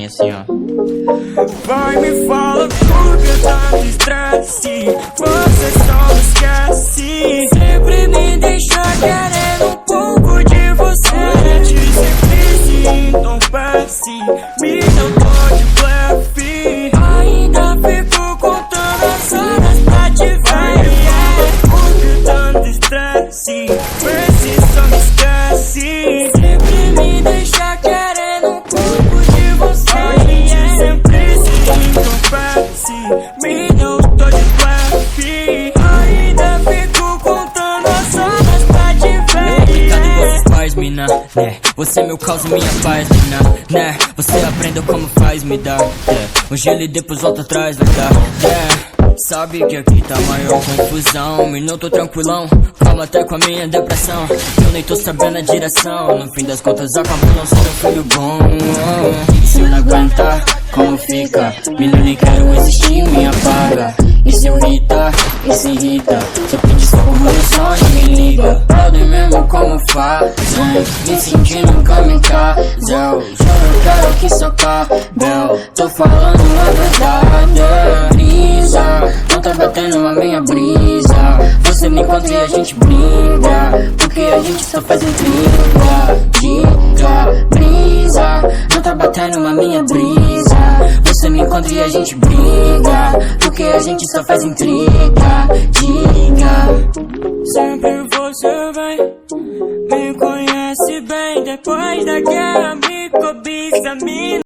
Assim, ó. Vai, me fala por que tanto estresse, você só esquece. Sempre me deixa querendo um pouco de você. Te sempre se entorpece, me deu dor de blefe. Ainda fico contando as horas pra te ver. Por que tanto estresse, vê se só me esquece. Sempre me deixa querendo um pouco de você. Me deu dor de blefe. Ainda fico contando as horas pra te ver. Cadê você faz, mina, né? Você é meu caos e minha paz, mina, né? Você aprendeu como faz, me dá, um gelo e depois volta atrás, vai dar, Sabe que aqui tá maior confusão, e não tô tranquilão, calma até com a minha depressão. Eu nem tô sabendo a direção, no fim das contas acabou não sendo um filho bom. Se eu não aguentar, como fica? Menino, nem quero existir, me apaga. E se irrita, e se irrita, se eu pedir socorro no sonho, me liga. Podem mesmo como fazem, me sentindo um kamikaze. Eu quero que socar, Bel, tô falando a verdade. Brisa, não tá batendo a minha brisa. Você me encontra e a gente briga, porque a gente só faz intriga. Diga, brisa, não tá batendo a minha brisa. Você me encontra e a gente briga, porque a gente só faz intriga. Diga, sempre você vem, me conhece bem. Depois da guerra me cobiça, me